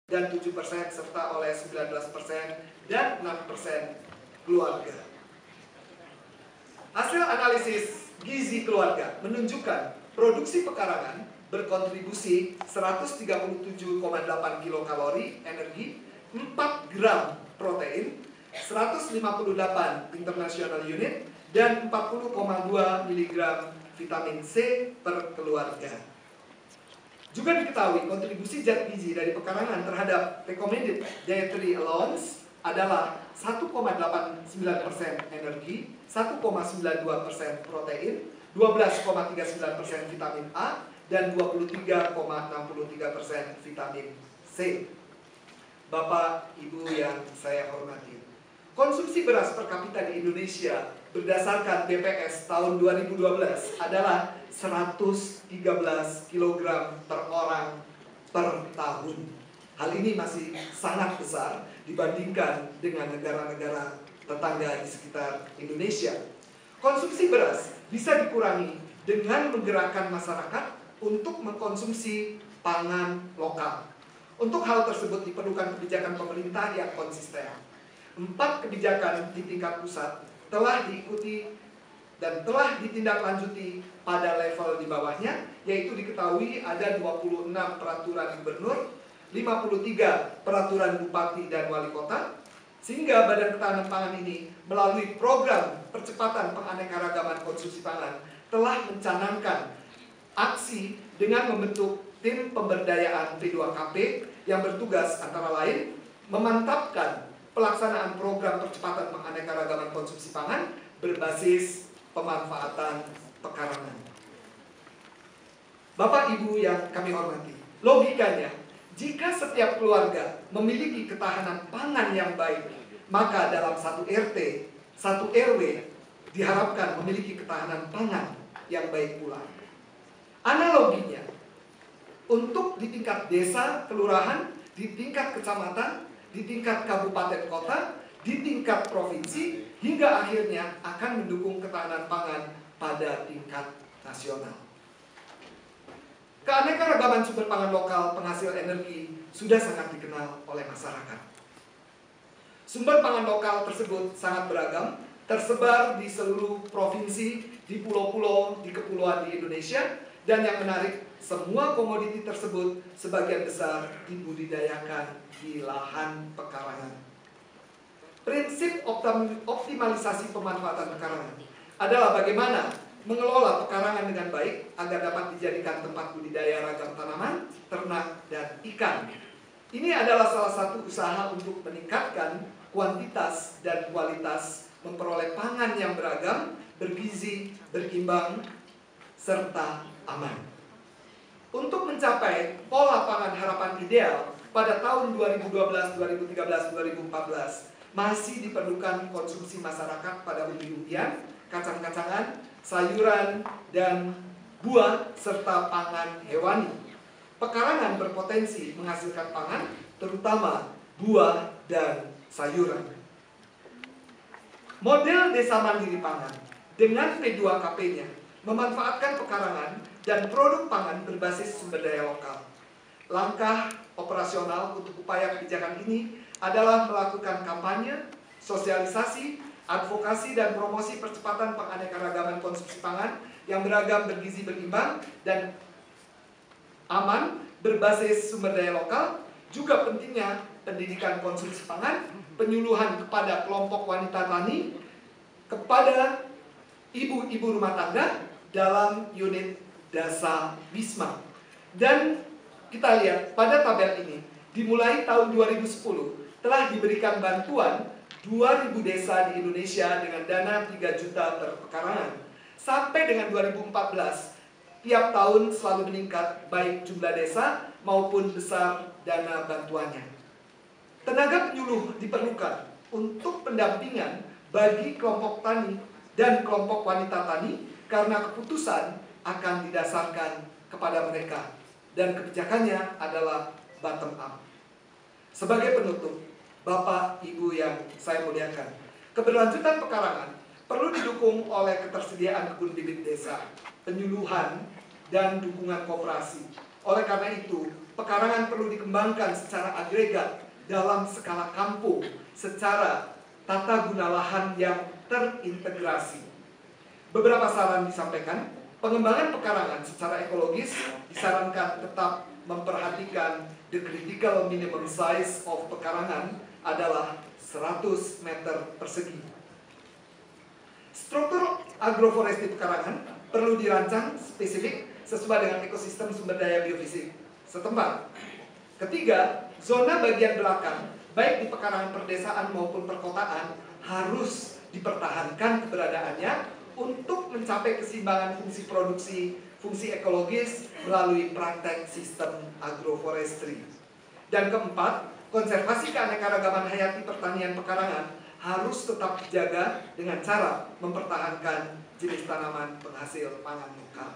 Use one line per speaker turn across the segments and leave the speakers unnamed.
dan 7% serta oleh 19% dan 6% keluarga. Hasil analisis gizi keluarga menunjukkan produksi pekarangan berkontribusi 137,8 kilokalori energi, 4 gram protein, 158 international unit, dan 40,2 mg vitamin C per keluarga. Juga diketahui kontribusi zat gizi dari pekarangan terhadap recommended dietary allowance adalah 1,89% energi, 1,92% protein, 12,39% vitamin A, dan 23,63% vitamin C. Bapak, Ibu yang saya hormati, konsumsi beras per kapita di Indonesia berdasarkan BPS tahun 2012 adalah 113 kg per orang per tahun. Hal ini masih sangat besar dibandingkan dengan negara-negara tetangga di sekitar Indonesia. Konsumsi beras bisa dikurangi dengan menggerakkan masyarakat untuk mengkonsumsi pangan lokal. Untuk hal tersebut diperlukan kebijakan pemerintah yang konsisten. 4 kebijakan di tingkat pusat telah diikuti dan telah ditindaklanjuti pada level di bawahnya, yaitu diketahui ada 26 peraturan gubernur, 53 peraturan bupati dan wali kota, sehingga Badan Ketahanan Pangan ini melalui program percepatan penganekaragaman konsumsi pangan telah mencanangkan aksi dengan membentuk tim pemberdayaan P2KP yang bertugas antara lain memantapkan pelaksanaan program percepatan penganekaragaman konsumsi pangan berbasis pemanfaatan pekarangan. Bapak Ibu yang kami hormati, logikanya jika setiap keluarga memiliki ketahanan pangan yang baik, maka dalam satu RT, satu RW diharapkan memiliki ketahanan pangan yang baik pula. Analoginya, untuk di tingkat desa, kelurahan, di tingkat kecamatan, di tingkat kabupaten kota, di tingkat provinsi, hingga akhirnya akan mendukung ketahanan pangan pada tingkat nasional. Keanekaragaman sumber pangan lokal penghasil energi sudah sangat dikenal oleh masyarakat. Sumber pangan lokal tersebut sangat beragam, tersebar di seluruh provinsi, di pulau-pulau, di kepulauan di Indonesia, dan yang menarik, semua komoditi tersebut sebagian besar dibudidayakan di lahan pekarangan. Prinsip optimalisasi pemanfaatan pekarangan adalah bagaimana mengelola pekarangan dengan baik agar dapat dijadikan tempat budidaya ragam tanaman, ternak, dan ikan. Ini adalah salah satu usaha untuk meningkatkan kuantitas dan kualitas, memperoleh pangan yang beragam, bergizi, berimbang, serta aman. Untuk mencapai pola pangan harapan ideal pada tahun 2012, 2013, 2014 masih diperlukan konsumsi masyarakat pada umbi-umbian, kacang-kacangan, sayuran, dan buah, serta pangan hewani. Pekarangan berpotensi menghasilkan pangan, terutama buah dan sayuran. Model desa mandiri pangan dengan P2KP-nya memanfaatkan pekarangan dan produk pangan berbasis sumber daya lokal. Langkah operasional untuk upaya kebijakan ini adalah melakukan kampanye, sosialisasi, advokasi, dan promosi percepatan penganekaragaman konsumsi pangan yang beragam, bergizi, berimbang, dan aman berbasis sumber daya lokal. Juga pentingnya pendidikan konsumsi pangan, penyuluhan kepada kelompok wanita tani, kepada ibu-ibu rumah tangga dalam unit Dasa Wisma. Dan kita lihat pada tabel ini, dimulai tahun 2010 telah diberikan bantuan 2.000 desa di Indonesia dengan dana 3 juta per pekarangan. Sampai dengan 2014, tiap tahun selalu meningkat baik jumlah desa maupun besar dana bantuannya. Tenaga penyuluh diperlukan untuk pendampingan bagi kelompok tani dan kelompok wanita tani karena keputusan akan didasarkan kepada mereka dan kebijakannya adalah bottom up. Sebagai penutup, Bapak, Ibu yang saya muliakan, keberlanjutan pekarangan perlu didukung oleh ketersediaan kebun bibit desa, penyuluhan, dan dukungan koperasi. Oleh karena itu, pekarangan perlu dikembangkan secara agregat dalam skala kampung, secara tata guna lahan yang terintegrasi. Beberapa saran disampaikan. Pengembangan pekarangan secara ekologis disarankan tetap memperhatikan the critical minimum size of pekarangan adalah 100 meter persegi. Struktur agroforestry pekarangan perlu dirancang spesifik sesuai dengan ekosistem sumber daya biofisik setempat. Ketiga, zona bagian belakang, baik di pekarangan perdesaan maupun perkotaan, harus dipertahankan keberadaannya untuk mencapai keseimbangan fungsi produksi, fungsi ekologis melalui praktek sistem agroforestry. Dan keempat, konservasi keanekaragaman hayati pertanian pekarangan harus tetap dijaga dengan cara mempertahankan jenis tanaman penghasil pangan lokal.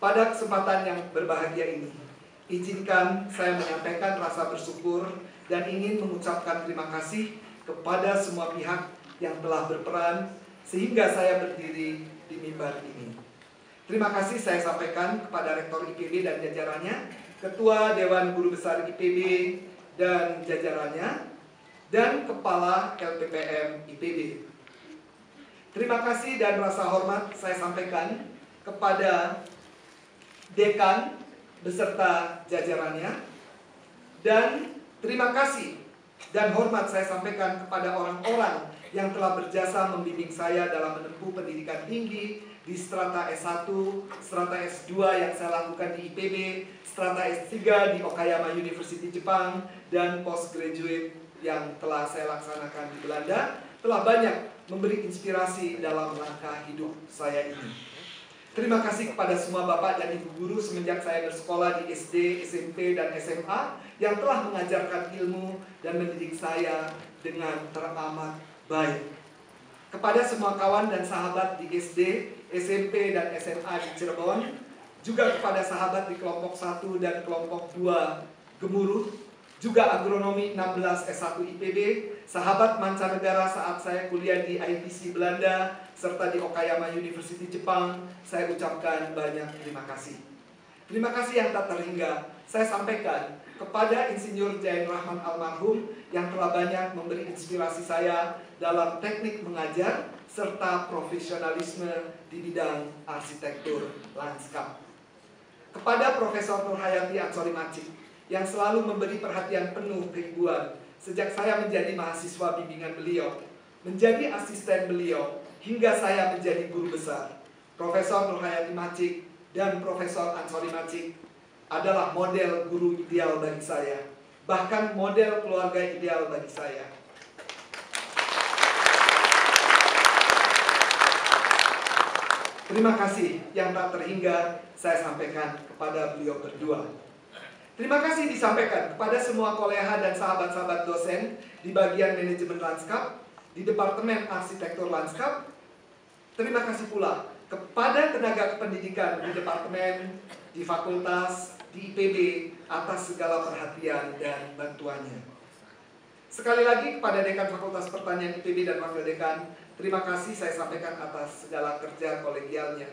Pada kesempatan yang berbahagia ini, izinkan saya menyampaikan rasa bersyukur dan ingin mengucapkan terima kasih kepada semua pihak yang telah berperan sehingga saya berdiri di mimbar ini. Terima kasih saya sampaikan kepada Rektor IPB dan jajarannya, Ketua Dewan Guru Besar IPB dan jajarannya, dan Kepala LPPM IPB. Terima kasih dan rasa hormat saya sampaikan kepada Dekan beserta jajarannya, dan terima kasih dan hormat saya sampaikan kepada orang-orang yang telah berjasa membimbing saya dalam menempuh pendidikan tinggi di strata S1, strata S2 yang saya lakukan di IPB, strata S3 di Okayama University Jepang, dan postgraduate yang telah saya laksanakan di Belanda, telah banyak memberi inspirasi dalam langkah hidup saya ini. Terima kasih kepada semua Bapak dan Ibu guru semenjak saya bersekolah di SD, SMP, dan SMA yang telah mengajarkan ilmu dan mendidik saya dengan teramat baik. Kepada semua kawan dan sahabat di SD, SMP, dan SMA di Cirebon, juga kepada sahabat di kelompok 1 dan kelompok 2 Gemuruh, juga agronomi 16 S1 IPB, sahabat mancanegara saat saya kuliah di ITC Belanda, serta di Okayama University Jepang, saya ucapkan banyak terima kasih. Terima kasih yang tak terhingga saya sampaikan kepada Insinyur Jain Rahman almarhum yang telah banyak memberi inspirasi saya dalam teknik mengajar serta profesionalisme di bidang arsitektur lanskap. Kepada Profesor Nurhayati Ansori Macik yang selalu memberi perhatian penuh keibuan sejak saya menjadi mahasiswa bimbingan beliau, menjadi asisten beliau, hingga saya menjadi guru besar. Profesor Nurhayati Macik dan Profesor Ansori Macik adalah model guru ideal bagi saya, bahkan model keluarga ideal bagi saya. Terima kasih yang tak terhingga saya sampaikan kepada beliau berdua. Terima kasih disampaikan kepada semua koleha dan sahabat-sahabat dosen di bagian manajemen lanskap, di Departemen Arsitektur Lanskap. Terima kasih pula kepada tenaga kependidikan di departemen, di fakultas, di IPB atas segala perhatian dan bantuannya. Sekali lagi kepada Dekan Fakultas Pertanian IPB dan Wakil Dekan, terima kasih saya sampaikan atas segala kerja kolegialnya.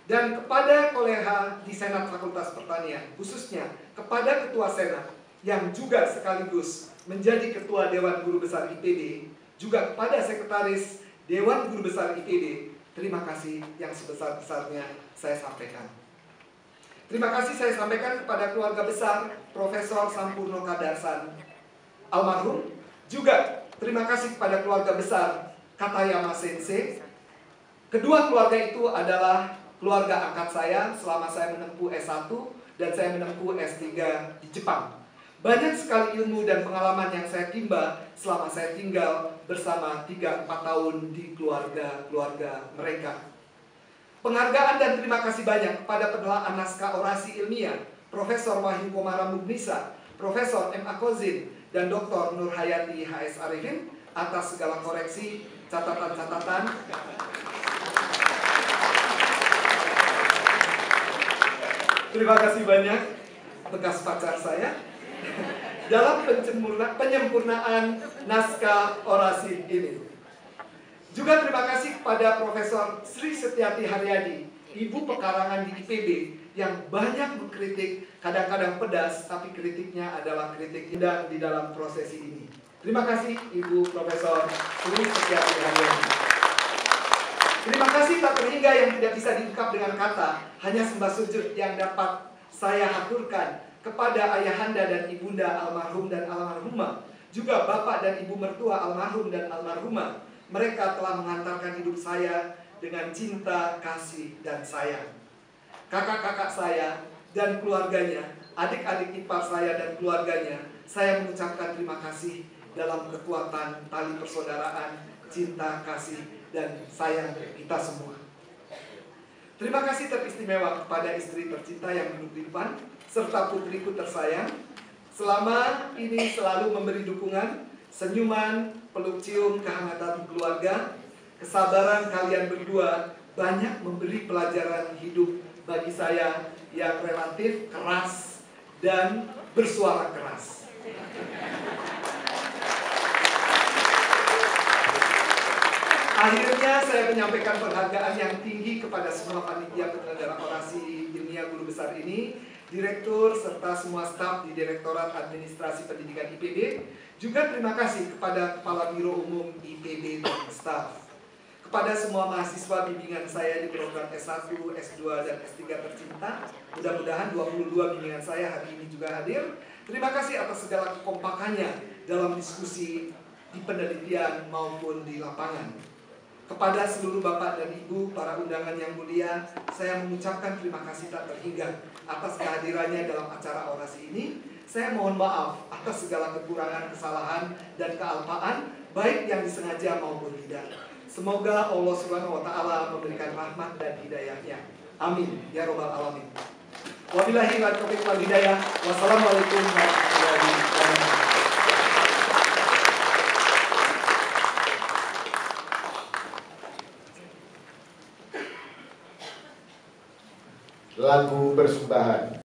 Dan kepada koleha di Senat Fakultas Pertanian, khususnya kepada Ketua Senat yang juga sekaligus menjadi Ketua Dewan Guru Besar IPB, juga kepada Sekretaris Dewan Guru Besar IPB, terima kasih yang sebesar-besarnya saya sampaikan. Terima kasih saya sampaikan kepada keluarga besar Profesor Sampurno Kadarsan almarhum. Juga terima kasih kepada keluarga besar Katayama Sensei. Kedua keluarga itu adalah keluarga angkat saya selama saya menempuh S1 dan saya menempuh S3 di Jepang. Banyak sekali ilmu dan pengalaman yang saya timba selama saya tinggal bersama 3-4 tahun di keluarga-keluarga mereka. Penghargaan dan terima kasih banyak kepada penelaah naskah orasi ilmiah Profesor Wahyu Komara Mugnisa, Profesor M. Akozin, dan Dr. Nurhayati HS Arifin atas segala koreksi, catatan-catatan. Terima kasih banyak bekas pacar saya dalam penyempurnaan naskah orasi ini. Juga terima kasih kepada Profesor Sri Setiati Haryadi, Ibu Pekarangan di IPB, yang banyak mengkritik, kadang-kadang pedas, tapi kritiknya adalah kritik indah di dalam prosesi ini. Terima kasih Ibu Profesor Sri Setiati Handayani. Terima kasih tak terhingga yang tidak bisa diungkap dengan kata, hanya sembah sujud yang dapat saya haturkan kepada ayahanda dan ibunda almarhum dan almarhumah, juga bapak dan ibu mertua almarhum dan almarhumah. Mereka telah mengantarkan hidup saya dengan cinta, kasih, dan sayang. Kakak-kakak saya dan keluarganya, adik-adik ipar saya dan keluarganya, saya mengucapkan terima kasih dalam kekuatan tali persaudaraan, cinta, kasih, dan sayang kita semua. Terima kasih teristimewa kepada istri tercinta yang duduk di depan, serta putriku tersayang. Selama ini selalu memberi dukungan, senyuman, peluk cium, kehangatan keluarga, kesabaran kalian berdua banyak memberi pelajaran hidup bagi saya yang relatif keras dan bersuara keras. Akhirnya saya menyampaikan penghargaan yang tinggi kepada semua panitia penyelenggara orasi ilmiah guru besar ini, direktur serta semua staf di Direktorat Administrasi Pendidikan IPB. Juga terima kasih kepada Kepala Biro Umum IPB dan staf. Kepada semua mahasiswa bimbingan saya di program S1, S2, dan S3 tercinta, mudah-mudahan 22 bimbingan saya hari ini juga hadir. Terima kasih atas segala kekompakannya dalam diskusi di penelitian maupun di lapangan. Kepada seluruh Bapak dan Ibu, para undangan yang mulia, saya mengucapkan terima kasih tak terhingga atas kehadirannya dalam acara orasi ini. Saya mohon maaf atas segala kekurangan, kesalahan, dan kealpaan, baik yang disengaja maupun tidak. Semoga Allah Subhanahu wa Ta'ala memberikan rahmat dan hidayahnya. Amin ya robbal alamin. Wabillahi taufiq wal hidayah. Wassalamualaikum warahmatullahi wabarakatuh.
Lagu persembahan.